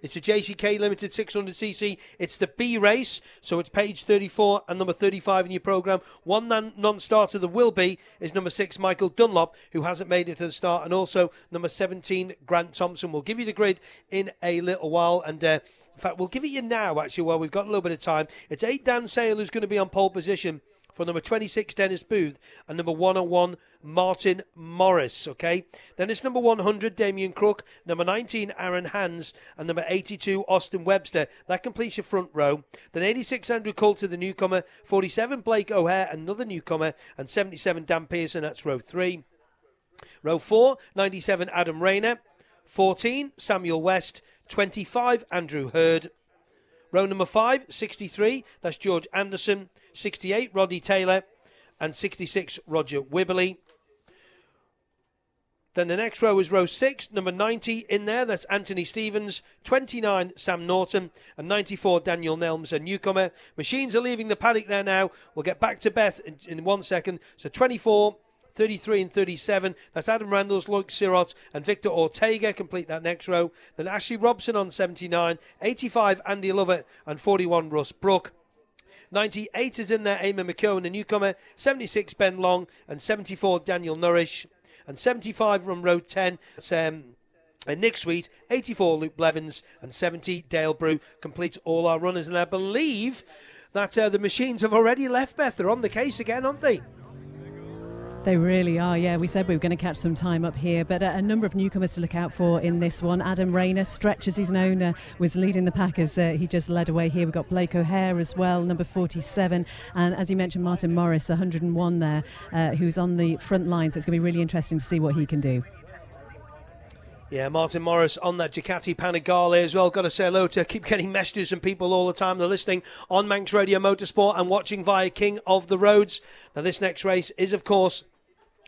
It's a JCK Limited 600cc. It's the B race, so it's page 34 and number 35 in your programme. One non-starter there will be is number 6, Michael Dunlop, who hasn't made it to the start, and also number 17, Grant Thompson. We'll give you the grid in a little while, and in fact, we'll give it you now, actually, while we've got a little bit of time. It's 8, Dan Sale, who's going to be on pole position for number 26, Dennis Booth, and number 101, Martin Morris, okay? Then it's number 100, Damien Crook, number 19, Aaron Hans, and number 82, Austin Webster. That completes your front row. Then 86, Andrew Coulter, the newcomer, 47, Blake O'Hare, another newcomer, and 77, Dan Pearson, that's row 3. Row 4, 97, Adam Rayner, 14, Samuel West, 25, Andrew Hurd. Row number 5, 63, that's George Anderson, 68, Roddy Taylor, and 66, Roger Wibberley. Then the next row is row 6, number 90 in there, that's Anthony Stevens, 29, Sam Norton, and 94, Daniel Nelms, a newcomer. Machines are leaving the paddock there now. We'll get back to Beth in 1 second. So 24, 33 and 37, that's Adam Randalls, Luke Sirott and Victor Ortega complete that next row. Then Ashley Robson on 79, 85 Andy Lovett and 41 Russ Brook. 98 is in there, Eamon McKeown, the newcomer, 76 Ben Long and 74 Daniel Nourish, and 75 from row 10, Nick Sweet, 84 Luke Blevins and 70 Dale Brew completes all our runners. And I believe that the machines have already left, Beth. They're on the case again, aren't they? They really are, yeah. We said we were going to catch some time up here, but a number of newcomers to look out for in this one. Adam Rayner, Stretch as he's known, was leading the pack as he just led away here. We've got Blake O'Hare as well, number 47. And as you mentioned, Martin Morris, 101 there, who's on the front line. So it's going to be really interesting to see what he can do. Yeah, Martin Morris on that Ducati Panigale as well. Got to say hello to, keep getting messages from people all the time. They're listening on Manx Radio Motorsport and watching via King of the Roads. Now this next race is, of course,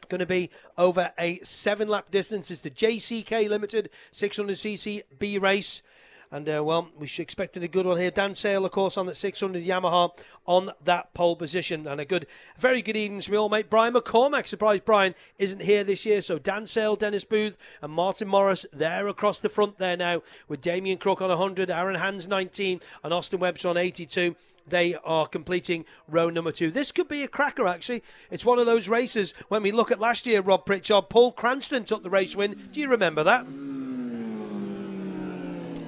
going to be over a 7-lap distance. It's the JCK Limited 600cc B race. And, well, we should expect a good one here. Dan Sale, of course, on that 600 Yamaha on that pole position. And very good evening to me all, mate. Brian McCormack, surprised Brian isn't here this year. So Dan Sale, Dennis Booth and Martin Morris, they're across the front there now with Damien Crook on 100, Aaron Hans 19 and Austin Webster on 82. They are completing row number 2. This could be a cracker, actually. It's one of those races, when we look at last year, Rob Pritchard, Paul Cranston took the race win. Do you remember that?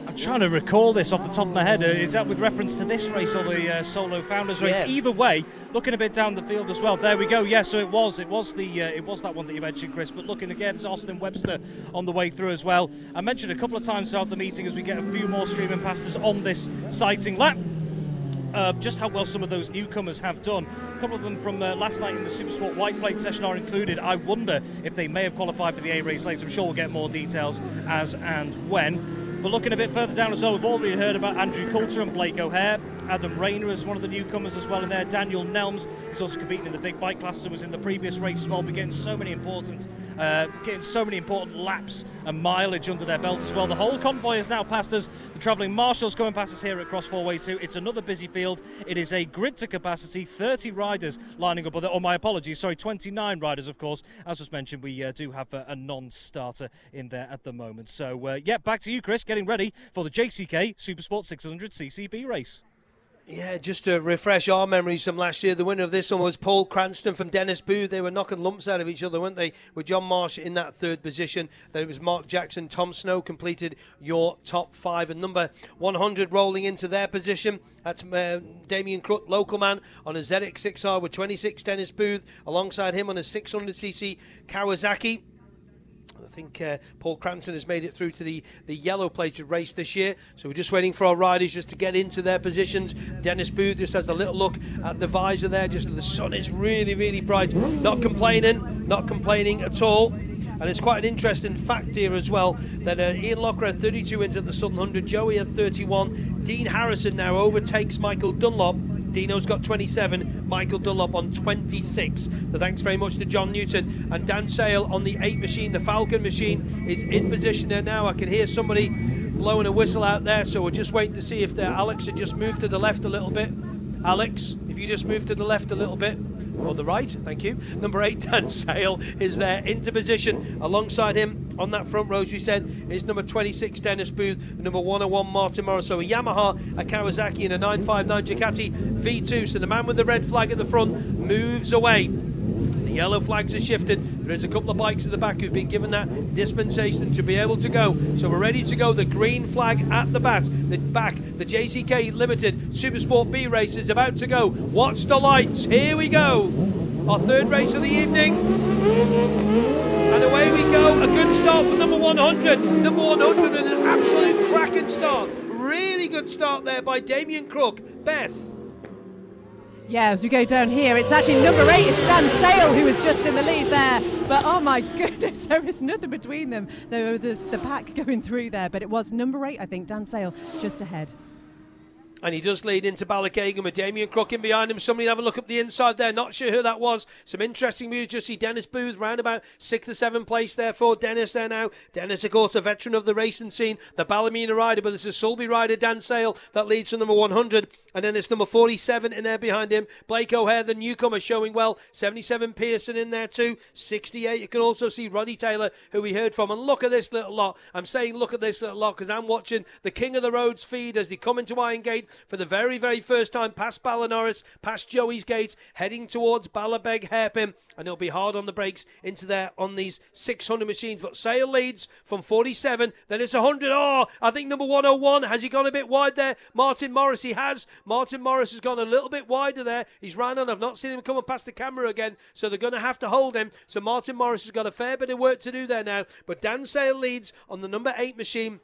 I'm trying to recall this off the top of my head. Is that with reference to this race or the Solo Founders race? Yeah. Either way, looking a bit down the field as well. There we go. Yeah, so it was that one that you mentioned, Chris. But looking again, there's Austin Webster on the way through as well. I mentioned a couple of times throughout the meeting as we get a few more streaming past us on this sighting lap. Just how well some of those newcomers have done. A couple of them from last night in the Supersport White Plate session are included. I wonder if they may have qualified for the A race later. I'm sure we'll get more details as and when. But looking a bit further down as well, we've already heard about Andrew Coulter and Blake O'Hare. Adam Rayner is one of the newcomers as well in there. Daniel Nelms is also competing in the big bike classes and was in the previous race as well, but getting so many important laps and mileage under their belt as well. The whole convoy is now past us. The travelling marshals coming past us here at Cross Four Ways 2. It's another busy field. It is a grid to capacity, 30 riders lining up. My apologies, 29 riders, of course. As was mentioned, we do have a non-starter in there at the moment. So, back to you, Chris, getting ready for the JCK Supersport 600cc B race. Yeah, just to refresh our memories from last year, the winner of this one was Paul Cranston from Dennis Booth. They were knocking lumps out of each other, weren't they, with John Marsh in that third position. Then it was Mark Jackson, Tom Snow completed your top 5. And number 100 rolling into their position, that's Damien Crook, local man, on a ZX6R with 26, Dennis Booth. Alongside him on a 600cc Kawasaki. I think Paul Cranston has made it through to the yellow-plated race this year. So we're just waiting for our riders just to get into their positions. Dennis Booth just has a little look at the visor there. Just the sun is really, really bright. Not complaining at all. And it's quite an interesting fact here as well that Ian Locker had 32 wins at the Southern 100. Joey had 31. Dean Harrison now overtakes Michael Dunlop. Dino's got 27, Michael Dunlop on 26. So thanks very much to John Newton and Dan Sale on the 8 machine. The Falcon machine is in position there now. I can hear somebody blowing a whistle out there, so we're just waiting to see if Alex had just moved to the left a little bit. Alex, if you just move to the left a little bit, or the right, thank you. Number 8, Dan Sale, is there into position. Alongside him on that front row, as we said, is number 26, Dennis Booth, and number 101, Martin Morris. So a Yamaha, a Kawasaki, and a 959 Ducati V2. So the man with the red flag at the front moves away. The yellow flags are shifted. There's a couple of bikes at the back who've been given that dispensation to be able to go. So we're ready to go. The green flag at the back. The JCK Ltd Supersport B race is about to go. Watch the lights. Here we go. Our third race of the evening. And away we go. A good start for number 100. Number 100 and an absolute cracking start. Really good start there by Damien Crook. Beth. Yeah, as we go down here, it's actually number 8, it's Dan Sale who was just in the lead there. But oh my goodness, there is nothing between them. There's the pack going through there, but it was number 8, I think, Dan Sale, just ahead. And he does lead into Ballachagan with Damien Crook in behind him. Somebody have a look up the inside there. Not sure who that was. Some interesting moves. Just see Dennis Booth round about 6th or 7th place there for Dennis there now. Dennis, of course, a veteran of the racing scene. The Ballymena rider, but it's a Sulby rider, Dan Sale, that leads to number 100. And then there's number 47 in there behind him. Blake O'Hare, the newcomer, showing well. 77 Pearson in there too. 68. You can also see Roddy Taylor, who we heard from. And look at this little lot. I'm saying look at this little lot because I'm watching the King of the Roads feed as they come into Iron Gate for the very, very first time, past Ballinnorris, past Joey's Gate, heading towards Ballabeg Hairpin, and it'll be hard on the brakes into there on these 600 machines. But Sale leads from 47, then it's 100. Oh, I think number 101, has he gone a bit wide there? Martin Morris, he has. Martin Morris has gone a little bit wider there. He's ran on. I've not seen him coming past the camera again, so they're going to have to hold him. So Martin Morris has got a fair bit of work to do there now. But Dan Sale leads on the number 8 machine,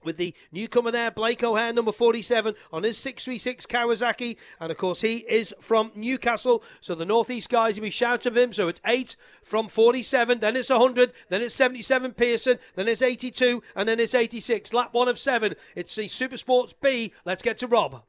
with the newcomer there, Blake O'Hare, number 47, on his 636 Kawasaki. And, of course, he is from Newcastle. So the Northeast guys will be shouting of him. So it's 8 from 47, then it's 100, then it's 77 Pearson, then it's 82, and then it's 86. Lap 1 of 7. It's the Supersports B. Let's get to Rob.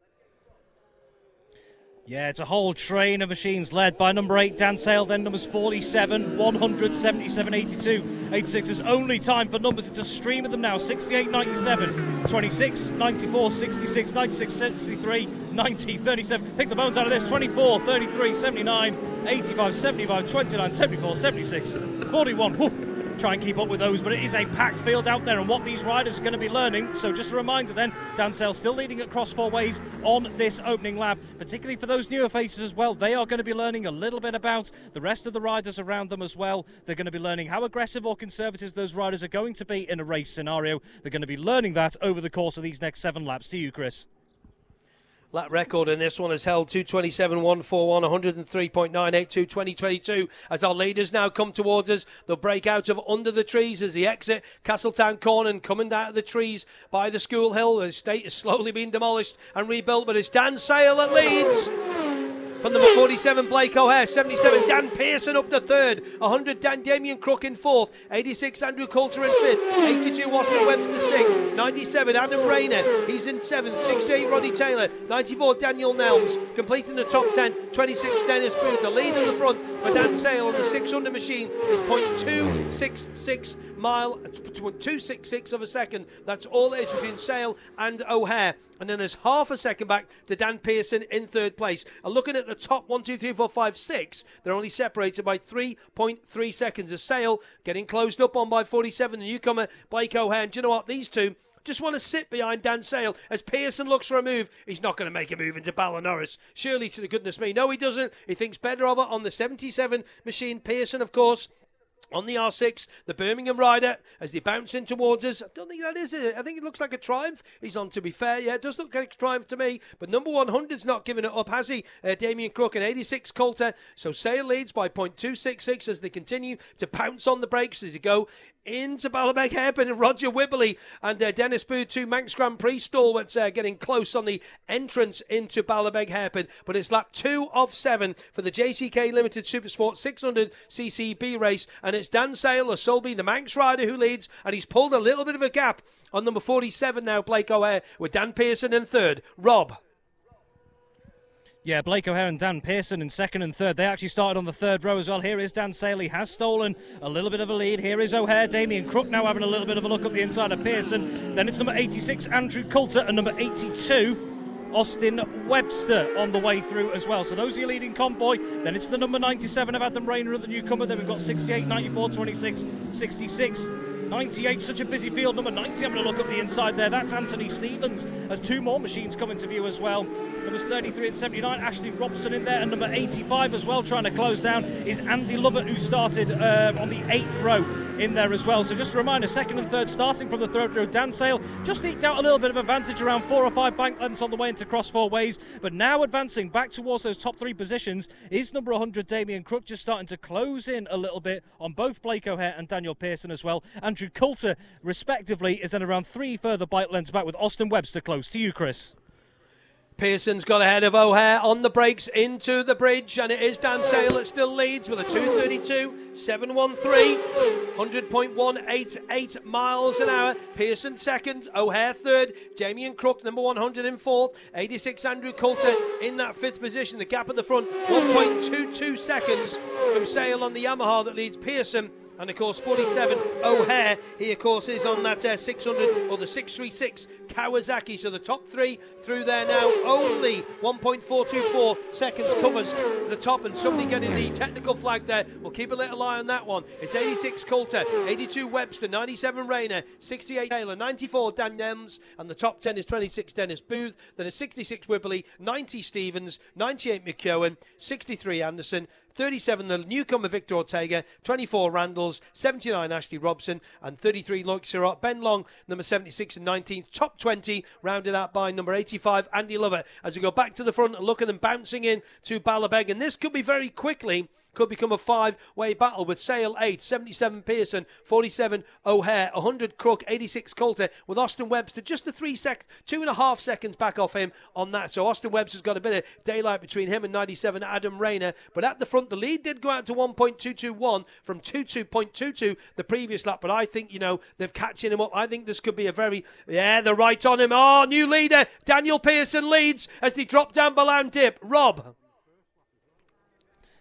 Yeah, it's a whole train of machines led by number 8, Dan Sale, then numbers 47, 100, 77, 82, 86. There's only time for numbers to just stream of them now. 68, 97, 26, 94, 66, 96, 63, 90, 37. Pick the bones out of this. 24, 33, 79, 85, 75, 29, 74, 76, 41. Whew. Try and keep up with those, but it is a packed field out there and what these riders are going to be learning. So just a reminder then, Dan Sale still leading across 4 ways on this opening lap, particularly for those newer faces as well. They are going to be learning a little bit about the rest of the riders around them as well. They're going to be learning how aggressive or conservative those riders are going to be in a race scenario. They're going to be learning that over the course of these next 7 laps. To you, Chris. Lap record in this one is held 2:27.141, 103.982 2022. As our leaders now come towards us, they'll break out of under the trees as they exit Castletown Corner and coming out of the trees by the School Hill. The estate is slowly being demolished and rebuilt, but it's Dan Sale that leads. From number 47, Blake O'Hare. 77, Dan Pearson up to 3rd. 100, Damien Crook in 4th. 86, Andrew Coulter in 5th. 82, Austin Webster 6th. 97, Adam Rayner. He's in 7th. 68, Roddy Taylor. 94, Daniel Nelms. Completing the top 10. 26, Dennis Booth. The lead in the front for Dan Sale on the 600 machine is .266 mile, 266 of a second. That's all it is between Sale and O'Hare. And then there's half a second back to Dan Pearson in 3rd place. And looking at the top 1, 2, 3, 4, 5, 6, they're only separated by 3.3 seconds. A Sale getting closed up on by 47, the newcomer Blake O'Hare. And do you know what? These two just want to sit behind Dan Sale as Pearson looks for a move. He's not going to make a move into Ballinnorris. Surely, to the goodness me. No, he doesn't. He thinks better of it on the 77 machine. Pearson, of course, on the R6, the Birmingham rider, as they bounce in towards us. I don't think that is it. I think it looks like a Triumph he's on, to be fair. Yeah, it does look like a Triumph to me. But number 100's not giving it up, has he? Damien Crook and 86 Coulter. So Sale leads by .266 as they continue to pounce on the brakes as they go into Ballabeg Hairpin, and Roger Wibberley and Dennis Booth, 2 Manx Grand Prix stalwarts, getting close on the entrance into Ballabeg Hairpin. But it's lap 2 of 7 for the JCK Ltd Supersport 600cc B race, and it's Dan Sale, a Sulby, the Manx rider, who leads, and he's pulled a little bit of a gap on number 47 now, Blake O'Hare, with Dan Pearson in 3rd. Rob. Yeah, Blake O'Hare and Dan Pearson in 2nd and 3rd. They actually started on the 3rd row as well. Here is Dan Sale. He has stolen a little bit of a lead. Here is O'Hare. Damien Crook now having a little bit of a look up the inside of Pearson. Then it's number 86, Andrew Coulter, and number 82, Austin Webster on the way through as well. So those are your leading convoy. Then it's the number 97 of Adam Rayner, the newcomer. Then we've got 68, 94, 26, 66. 98, such a busy field. Number 90, having a look up the inside there. That's Anthony Stevens, as two more machines come into view as well. Numbers 33 and 79, Ashley Robson in there. And number 85 as well, trying to close down, is Andy Lovett, who started on the 8th row in there as well. So just a reminder, second and third starting from the third row. Dan Sale just eked out a little bit of advantage, around 4 or 5 bank lengths on the way into cross four ways. But now advancing back towards those top 3 positions is number 100, Damien Crook, just starting to close in a little bit on both Blake O'Hare and Daniel Pearson as well. Andrew Coulter, respectively, is then around 3 further bike lengths back, with Austin Webster close. To you, Chris. Pearson's got ahead of O'Hare on the brakes into the bridge, and it is Dan Sale that still leads with a 2:32.713, 100.188 miles an hour. Pearson second, O'Hare third, Damien Crook number 100 in fourth, 86 Andrew Coulter in that 5th position. The gap at the front, 1.22 seconds from Sale on the Yamaha that leads Pearson. And of course 47 O'Hare, he of course is on that 600 or the 636 Kawasaki. So the top 3 through there now, only 1.424 seconds covers the top, and somebody getting the technical flag there. We'll keep a little eye on that one. It's 86 Coulter, 82 Webster, 97 Rayner, 68 Taylor, 94 Dan Nems, and the top 10 is 26 Dennis Booth, then a 66 Whippley, 90 Stevens, 98 McKeown, 63 Anderson, 37 the newcomer Victor Ortega, 24 Randalls, 79 Ashley Robson, and 33 Loic Sirot. Ben Long, number 76 and 19th. Top 20 rounded out by number 85 Andy Lovett. As we go back to the front and look at them bouncing in to Ballabeg, and this could be very quickly, could become a 5-way battle with Sale 8, 77 Pearson, 47 O'Hare, 100 Crook, 86 Coulter, with Austin Webster just 2.5 seconds back off him on that. So Austin Webster's got a bit of daylight between him and 97 Adam Rayner. But at the front, the lead did go out to 1.221 from 22.22 the previous lap. But I think, they're catching him up. I think this could be they're right on him. Oh, new leader, Daniel Pearson leads as they drop down Ballown Dip. Rob.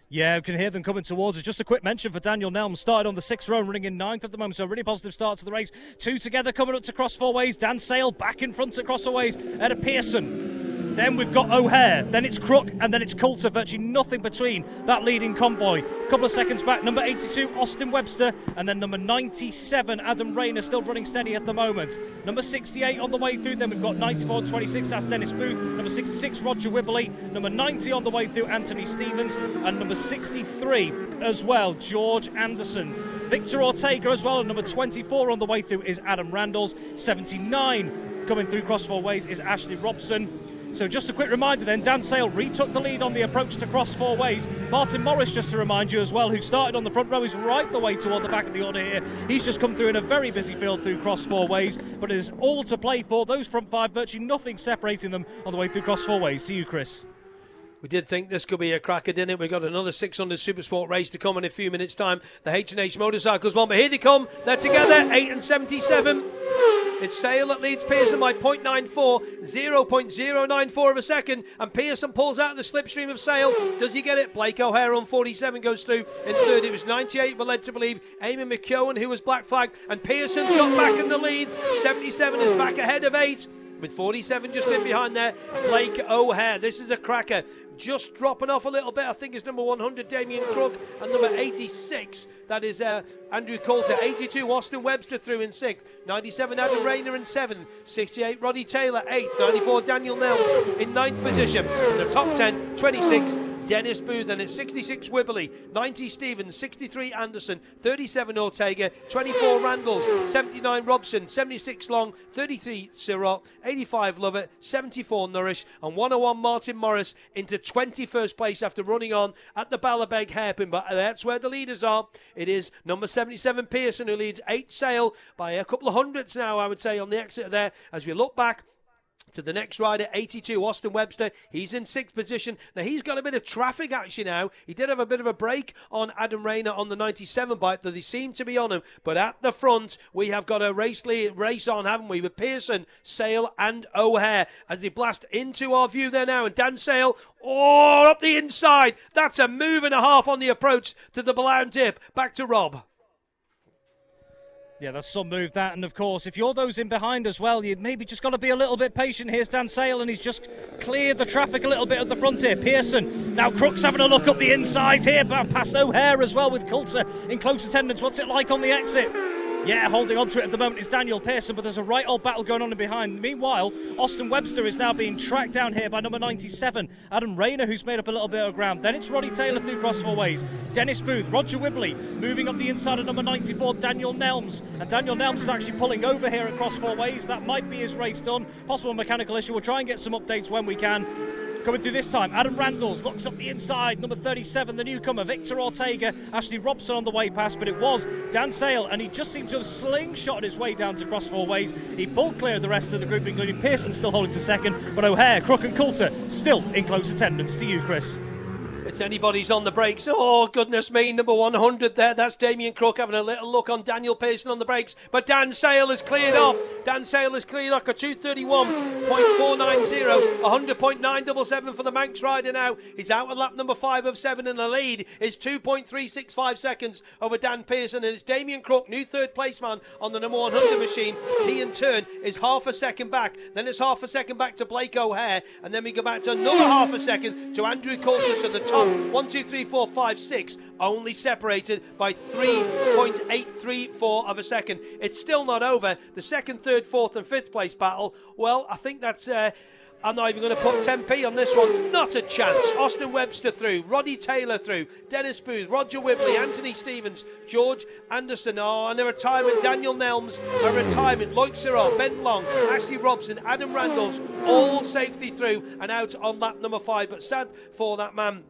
Yeah, we can hear them coming towards us. Just a quick mention for Daniel Nelms. Started on the 6th row, running in 9th at the moment. So a really positive start to the race. 2 together coming up to cross four ways. Dan Sale back in front at cross four ways at a Pearson. Then we've got O'Hare, then it's Crook, and then it's Coulter. Virtually nothing between that leading convoy. A couple of seconds back, number 82, Austin Webster, and then number 97, Adam Rayner, still running steady at the moment. Number 68 on the way through, then we've got 94 and 26, that's Dennis Booth. Number 66, Roger Whippley. Number 90 on the way through, Anthony Stevens. And number 63 as well, George Anderson. Victor Ortega as well, and number 24 on the way through is Adam Randalls. 79 coming through cross four ways is Ashley Robson. So just a quick reminder then, Dan Sale retook the lead on the approach to cross four ways. Martin Morris, just to remind you as well, who started on the front row, is right the way toward the back of the order here. He's just come through in a very busy field through cross four ways, but it is all to play for. Those front 5, virtually nothing separating them on the way through cross four ways. See you, Chris. We did think this could be a cracker, didn't it? We've got another 600 Supersport race to come in a few minutes' time. The H&H Motorcycles one, but here they come. They're together, 8 and 77. It's Sale that leads Pearson by 0.94, 0.094 of a second, and Pearson pulls out the slipstream of Sale. Does he get it? Blake O'Hare on 47 goes through in third. It was 98, we're led to believe. Eamon McKeown, who was black flagged, and Pearson's got back in the lead. 77 is back ahead of 8, with 47 just in behind there. Blake O'Hare, this is a cracker. Just dropping off a little bit, I think it's number 100 Damien Crook, and number 86 that is Andrew Coulter. 82 Austin Webster through in 6th, 97 Adam Rayner in 7th, 68 Roddy Taylor 8th, 94 Daniel Nelms in 9th position. In the top 10, 26 Dennis Booth, and it's 66 Whippley, 90 Stevens, 63 Anderson, 37 Ortega, 24 Randalls, 79 Robson, 76 Long, 33 Sirot, 85 Lovett, 74 Nourish, and 101 Martin Morris into 21st place after running on at the Ballabeg hairpin. But that's where the leaders are. It is number 77 Pearson who leads 8 Sale by a couple of hundredths now, I would say, on the exit there. As we look back to the next rider, 82 Austin Webster, he's in 6th position. Now he's got a bit of traffic actually now. He did have a bit of a break on Adam Rayner on the 97 bike, that they seem to be on him. But at the front we have got a race on, haven't we, with Pearson, Sale and O'Hare as they blast into our view there now. And Dan Sale, up the inside, that's a move and a half on the approach to the Ballown Dip. Back to Rob. Yeah, that's some move, that. And of course, if you're those in behind as well, you maybe just got to be a little bit patient. Here's Dan Sale, and he's just cleared the traffic a little bit at the front here. Pearson, now Crook's having a look up the inside here, but past O'Hare as well with Coulter in close attendance. What's it like on the exit? Yeah, holding on to it at the moment is Daniel Pearson, but there's a right old battle going on in behind. Meanwhile, Austin Webster is now being tracked down here by number 97, Adam Rayner, who's made up a little bit of ground. Then it's Roddy Taylor through cross four ways. Dennis Booth, Roger Wibley, moving up the inside of number 94, Daniel Nelms. And Daniel Nelms is actually pulling over here at cross four ways. That might be his race done. Possible mechanical issue. We'll try and get some updates when we can. Coming through this time, Adam Randalls looks up the inside, number 37, the newcomer, Victor Ortega, Ashley Robson on the way past, but it was Dan Sale, and he just seemed to have slingshotted his way down to cross four ways. He pulled clear of the rest of the group, including Pearson still holding to second, but O'Hare, Crook and Coulter still in close attendance. To you, Chris. It's anybody's on the brakes. Oh, goodness me, number 100 there. That's Damien Crook having a little look on Daniel Pearson on the brakes. But Dan Sale has cleared off. Dan Sale has cleared off a 231.490, 100.977 for the Manx rider now. He's out on lap number 5 of 7, and the lead is 2.365 seconds over Dan Pearson. And it's Damien Crook, new third place man on the number 100 machine. He in turn is half a second back. Then it's half a second back to Blake O'Hare. And then we go back to another half a second to Andrew Coulter. So the top 1, 2, 3, 4, 5, 6 only separated by 3.834 of a second. It's still not over. The second, third, fourth and fifth place battle, well, I think that's I'm not even going to put 10p on this one. Not a chance. Austin Webster through, Roddy Taylor through, Dennis Booth, Roger Wibley, Anthony Stevens, George Anderson, and a retirement, Daniel Nelms, a retirement, Loic Sirot, Ben Long, Ashley Robson, Adam Randalls, all safely through and out on lap number 5. But sad for that man,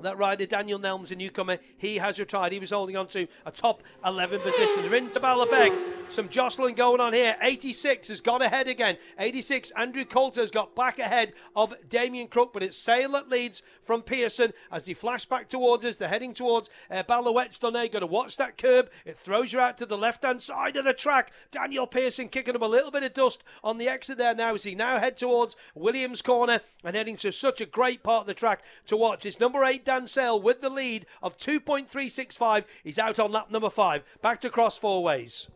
that rider, Daniel Nelms, a newcomer, he has retired. He was holding on to a top 11 position. They're into Ballabeg. Some jostling going on here. 86 has got ahead again. 86, Andrew Coulter has got back ahead of Damien Crook, but it's Sale that leads from Pearson as they flash back towards us. They're heading towards Ballawet-Stoney. Got to watch that curb. It throws you out to the left-hand side of the track. Daniel Pearson kicking up a little bit of dust on the exit there now as he now head towards Williams Corner and heading to such a great part of the track to watch. It's number 8, Dan Sale, with the lead of 2.365. He's out on lap number 5. Back to cross four ways.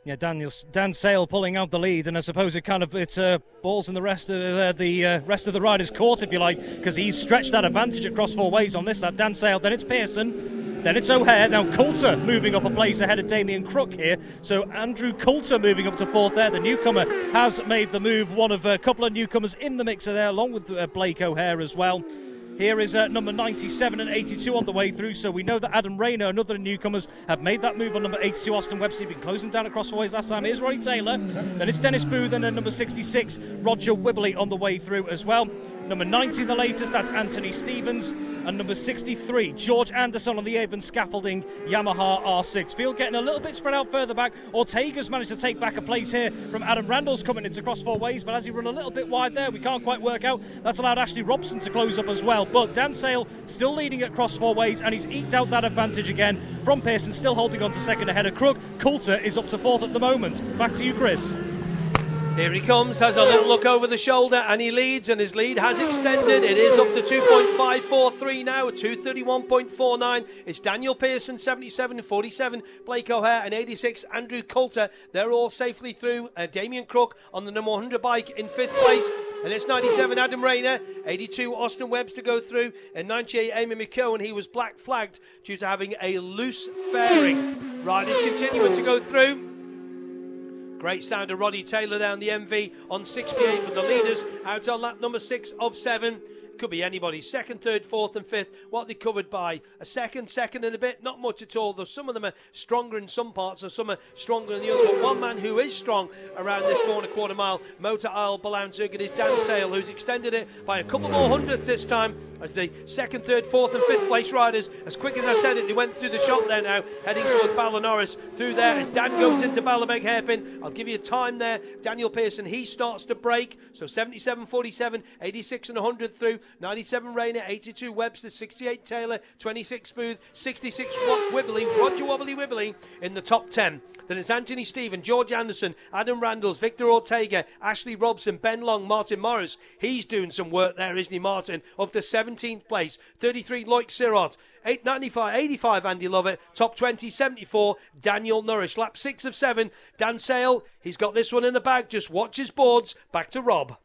Yeah, Dan Sale pulling out the lead, and I suppose it's balls in the rest of the riders' court, if you like, because he's stretched that advantage across four ways on this lap. Dan Sale, then it's Pearson, then it's O'Hare. Now Coulter moving up a place ahead of Damien Crook here. So Andrew Coulter moving up to fourth there. The newcomer has made the move. One of a couple of newcomers in the mixer there, along with Blake O'Hare as well. Here is number 97 and 82 on the way through, so we know that Adam Rayner, another newcomers, have made that move on number 82, Austin Webster. Been closing down across four ways last time. Here's Roddy Taylor, then it's Dennis Booth, and then number 66, Roger Wibley on the way through as well. Number 90, the latest, that's Anthony Stevens. And number 63, George Anderson on the Avon Scaffolding Yamaha R6. Field getting a little bit spread out further back. Ortega's managed to take back a place here from Adam Randalls coming into cross four ways, but as he run a little bit wide there, we can't quite work out. That's allowed Ashley Robson to close up as well. But Dan Sale still leading at cross four ways, and he's eked out that advantage again from Pearson, still holding on to second ahead of Crook. Coulter is up to fourth at the moment. Back to you, Chris. Here he comes, has a little look over the shoulder, and he leads, and his lead has extended. It is up to 2.543 now, 231.49. It's Daniel Pearson, 77, 47, Blake O'Hare, and 86, Andrew Coulter. They're all safely through. Damien Crook on the number 100 bike in 5th place. And it's 97, Adam Rayner, 82, Austin Webster go through, and 98, Amy McKeown. He was black flagged due to having a loose fairing. Riders continuing to go through. Great sound of Roddy Taylor down the MV on 68 with the leaders out on lap number 6 of 7. Could be anybody. Second, third, fourth and fifth. What they covered by a second and a bit. Not much at all, though some of them are stronger in some parts and some are stronger in the other. But one man who is strong around this 4.25 mile Motor Isle Ballown circuit is Dan Sale, who's extended it by a couple more hundredths this time as the second, third, fourth and fifth place riders, as quick as I said it, they went through the shot there now, heading towards Ballinnorris through there as Dan goes into Ballabeg hairpin. I'll give you a time there. Daniel Pearson, he starts to break. So 77, 47, 86 and 100 through. 97 Rayner, 82 Webster, 68 Taylor, 26 Booth, 66 Wibbly, Roger Wibbly in the top 10. Then it's Anthony Stephen, George Anderson, Adam Randalls, Victor Ortega, Ashley Robson, Ben Long, Martin Morris. He's doing some work there, isn't he, Martin? Up to 17th place. 33 Loic Sirot. 85 Andy Lovett. Top 20, 74 Daniel Nourish. Lap 6 of 7. Dan Sale, he's got this one in the bag. Just watch his boards. Back to Rob.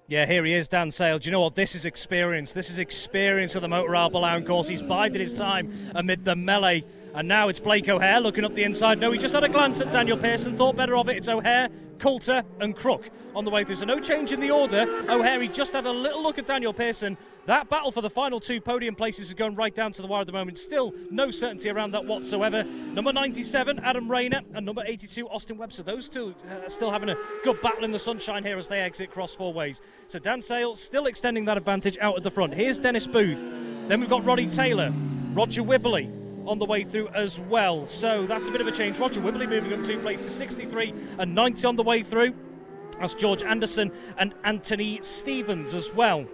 Yeah, here he is, Dan Sale. Do you know what? This is experience. This is experience of the Motor Albion course. He's bided his time amid the melee. And now it's Blake O'Hare looking up the inside. No, he just had a glance at Daniel Pearson, thought better of it. It's O'Hare, Coulter and Crook on the way through. So no change in the order. O'Hare, he just had a little look at Daniel Pearson. That battle for the final 2 podium places is going right down to the wire at the moment. Still no certainty around that whatsoever. Number 97, Adam Rayner, and number 82, Austin Webster. Those two still having a good battle in the sunshine here as they exit cross 4 ways. So Dan Sale still extending that advantage out at the front. Here's Dennis Booth. Then we've got Roddy Taylor, Roger Wibbly on the way through as well. So that's a bit of a change. Roger Wibbly moving up 2 places, 63 and 90 on the way through. That's George Anderson and Anthony Stevens as well.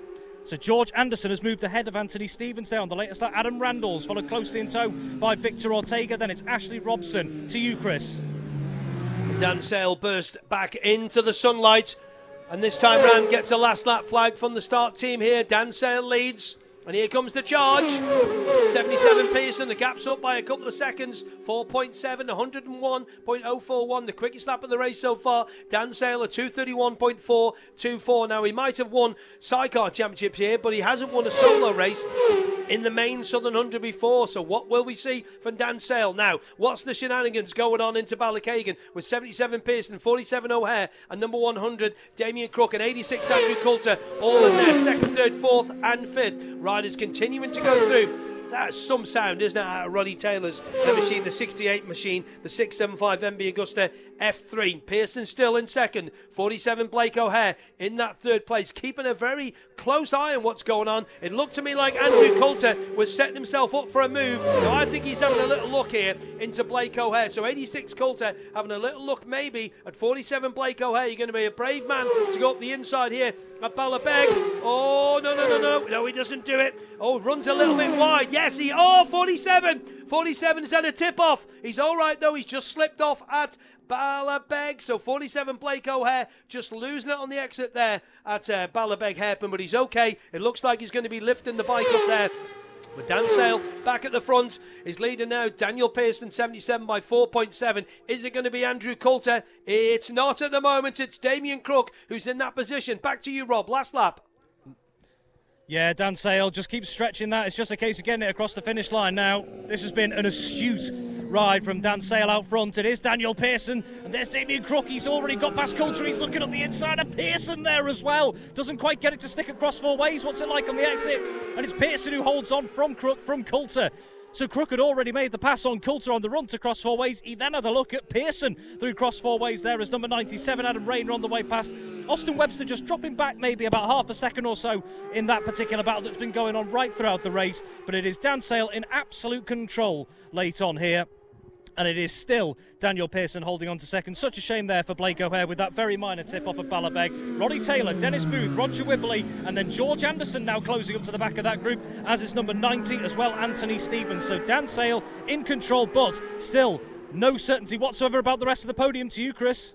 So George Anderson has moved ahead of Anthony Stevens there on the latest lap. Adam Randalls followed closely in tow by Victor Ortega. Then it's Ashley Robson. To you, Chris. Dan Sale burst back into the sunlight, and this time round gets a last lap flag from the start team here. Dan Sale leads. And here comes the charge. 77 Pearson, the gap's up by a couple of seconds. 4.7, 101.041, the quickest lap of the race so far. Dan Sale, 231.424. Now, he might have won Sidecar Championships here, but he hasn't won a solo race in the main Southern 100 before. So what will we see from Dan Sale? Now, what's the shenanigans going on into Ballachagan with 77 Pearson, 47 O'Hare, and number 100, Damien Crook, and 86 Andrew Coulter, all in there, 2nd, 3rd, 4th, and 5th. Riders continuing to go through. That's some sound, isn't it, out of Roddy Taylor's machine, the 68 machine, the 675 MB Augusta F3. Pearson still in 2nd, 47 Blake O'Hare in that 3rd place, keeping a very close eye on what's going on. It looked to me like Andrew Coulter was setting himself up for a move. Now I think he's having a little look here into Blake O'Hare. So 86 Coulter having a little look maybe at 47 Blake O'Hare. You're going to be a brave man to go up the inside here at Ballabeg. Oh, no, he doesn't do it. Oh, runs a little bit wide. Yes, 47. 47 has had a tip-off. He's all right, though. He's just slipped off at Ballabeg. So 47 Blake O'Hare just losing it on the exit there at Ballabeg Hairpin, but he's okay. It looks like he's going to be lifting the bike up there. But Dan Sale back at the front is leading now. Daniel Pearson 77 by 4.7. Is it going to be Andrew Coulter? It's not at the moment. It's Damien Crook who's in that position. Back to you, Rob. Last lap. Yeah, Dan Sale just keeps stretching that. It's just a case of getting it across the finish line now. This has been an astute ride from Dan Sale out front. It is Daniel Pearson, and there's Damien Crook. He's already got past Coulter. He's looking up the inside of Pearson there as well. Doesn't quite get it to stick across 4 ways. What's it like on the exit? And it's Pearson who holds on from Crook, from Coulter. So Crook had already made the pass on Coulter on the run to cross 4 ways. He then had a look at Pearson through cross 4 ways there as number 97, Adam Rayner, on the way past. Austin Webster just dropping back maybe about half a second or so in that particular battle that's been going on right throughout the race. But it is Dan Sale in absolute control late on here. And it is still Daniel Pearson holding on to 2nd. Such a shame there for Blake O'Hare with that very minor tip off of Ballabeg. Roddy Taylor, Dennis Booth, Roger Wibbly, and then George Anderson now closing up to the back of that group, as is number 90 as well, Anthony Stevens. So Dan Sale in control, but still no certainty whatsoever about the rest of the podium. To you, Chris.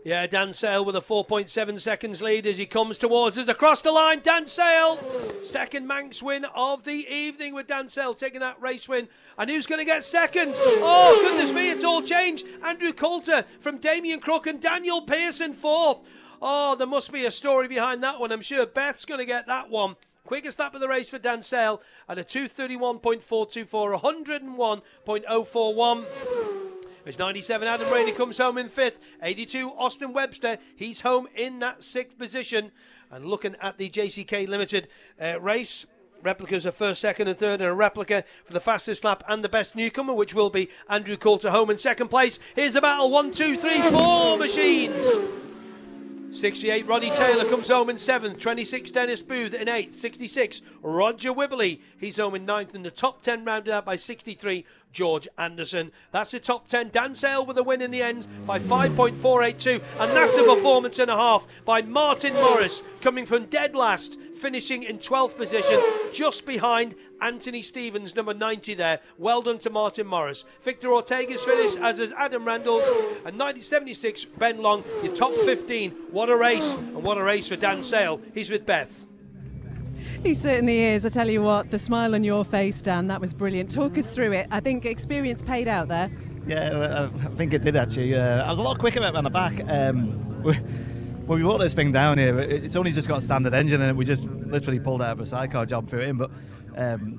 Yeah, Dan Sale with a 4.7 seconds lead as he comes towards us. Across the line, Dan Sale. 2nd Manx win of the evening with Dan Sale taking that race win. And who's going to get 2nd? Oh, goodness me, it's all changed. Andrew Coulter from Damien Crook and Daniel Pearson 4th. Oh, there must be a story behind that one. I'm sure Beth's going to get that one. Quickest lap of the race for Dan Sale at a 2:31.424, 101.041. As 97 Adam Rayner comes home in 5th. 82 Austin Webster, he's home in that 6th position. And looking at the JCK Ltd race, replicas are 1st, 2nd and 3rd, and a replica for the fastest lap and the best newcomer, which will be Andrew Coulter home in 2nd place. Here's the battle, 1, 2, 3, 4 machines. 68 Roddy Taylor comes home in 7th, 26 Dennis Booth in 8th, 66 Roger Wibbly, he's home in 9th, and the top 10 rounded out by 63 George Anderson. That's the top 10. Dan Sale with a win in the end by 5.482, and that's a performance and a half by Martin Morris, coming from dead last, finishing in 12th position, just behind Anthony Stevens, number 90 there. Well done to Martin Morris. Victor Ortega's finished, as is Adam Randall's, and 1976 Ben Long, your top 15. What a race, and what a race for Dan Sale. He's with Beth. He certainly is. I tell you what, the smile on your face, Dan, that was brilliant. Talk us through it. I think experience paid out there. Yeah, I think it did actually. I was a lot quicker on the back. When we brought this thing down here, it's only just got a standard engine, and we just literally pulled out of a sidecar job through it in. But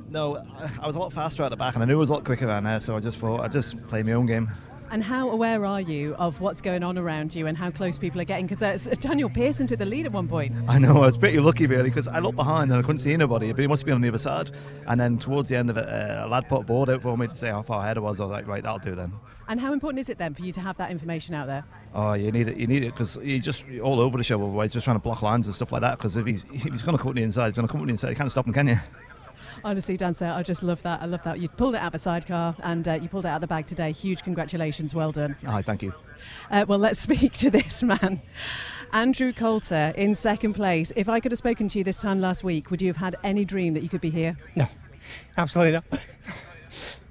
no, I was a lot faster at the back, and I knew I was a lot quicker around there, so I just thought I'd just play my own game. And how aware are you of what's going on around you and how close people are getting? Because Daniel Pearson took the lead at one point. I know, I was pretty lucky really, because I looked behind and I couldn't see anybody, but he must have been on the other side. And then towards the end of it, a lad put a board out for me to say how far ahead I was. I was like, right, that'll do then. And how important is it then for you to have that information out there? Oh, you need it because he's just all over the show otherwise, just trying to block lines and stuff like that, because if he's going to come to the inside, he's going to come to the inside. You can't stop him, can you? Honestly, Dan Sale, I just love that. I love that. You pulled it out of a sidecar and you pulled it out of the bag today. Huge congratulations. Well done. Aye, thank you. Well, let's speak to this man. Andrew Coulter in second place. If I could have spoken to you this time last week, would you have had any dream that you could be here? No, absolutely not.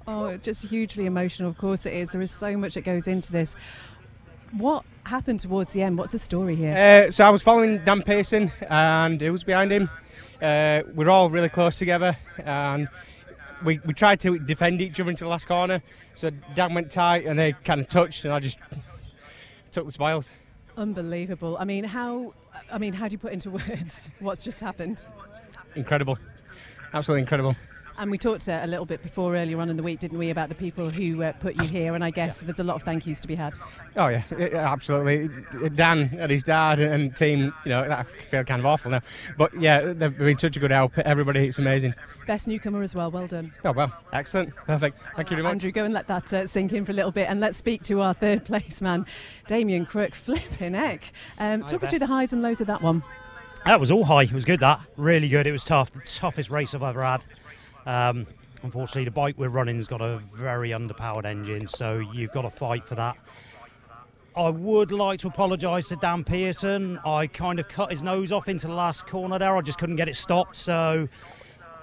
Oh, just hugely emotional. Of course it is. There is so much that goes into this. What happened towards the end? What's the story here? So I was following Dan Pearson, and who was behind him? We're all really close together, and we tried to defend each other into the last corner. So Dan went tight, and they kind of touched, and I just took the spoils. Unbelievable. I mean, how do you put into words what's just happened? Incredible, absolutely incredible. And we talked a little bit before earlier on in the week, didn't we, about the people who put you here, and I guess there's a lot of thank yous to be had. Oh yeah, absolutely. Dan and his dad and team, I feel kind of awful now, but yeah, they've been such a good help. Everybody, it's amazing. Best newcomer as well. Well done. Oh well, excellent, perfect. Thank you very much. Andrew, go and let that sink in for a little bit, and let's speak to our third place man, Damien Crook. Flipping heck. Talk us through the highs and lows of that one. That was all high. It was good. That really good. It was tough. The toughest race I've ever had. Unfortunately, the bike we're running's got a very underpowered engine, so you've got to fight for that. I would like to apologise to Dan Pearson. I kind of cut his nose off into the last corner there. I just couldn't get it stopped, so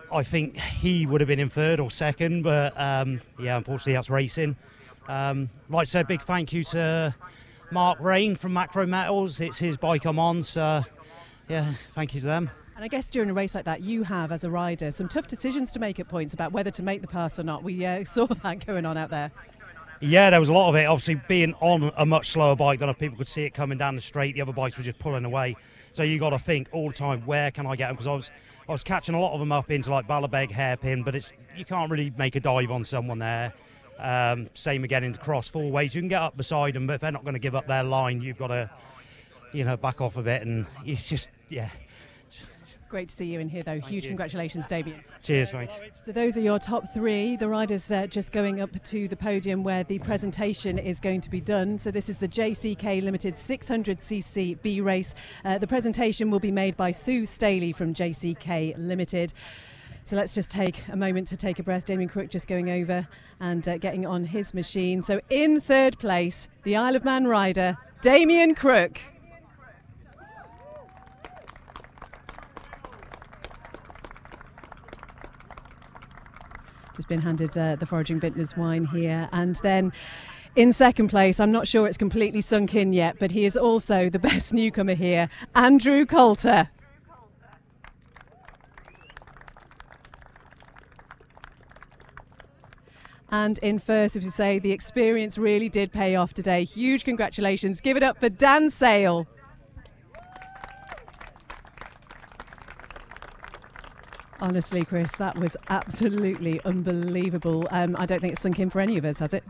I think he would have been in third or second, but yeah, unfortunately that's racing. Like I said, big thank you to Mark Rain from Macro Metals. It's his bike I'm on, so yeah, thank you to them. And I guess during a race like that, you have, as a rider, some tough decisions to make at points about whether to make the pass or not. We saw that going on out there. Yeah, there was a lot of it. Obviously, being on a much slower bike than people could see it coming down the straight, the other bikes were just pulling away. So you got to think all the time, where can I get them? Because I was catching a lot of them up into like Ballabeg, hairpin, but you can't really make a dive on someone there. Same again into cross four ways. You can get up beside them, but if they're not going to give up their line, you've got to, back off a bit, and it's just, yeah. Great to see you in here, though. Huge congratulations, Damien. Cheers, thanks. So those are your top three. The riders just going up to the podium where the presentation is going to be done. So this is the JCK Ltd 600cc B race. The presentation will be made by Sue Staley from JCK Ltd. So let's just take a moment to take a breath. Damien Crook just going over and getting on his machine. So in third place, the Isle of Man rider, Damien Crook. Has been handed the Foraging Vintners wine here. And then in second place, I'm not sure it's completely sunk in yet, but he is also the best newcomer here, Andrew Coulter. And in first, as we say, the experience really did pay off today. Huge congratulations. Give it up for Dan Sale. Honestly, Chris, that was absolutely unbelievable. I don't think it's sunk in for any of us, has it?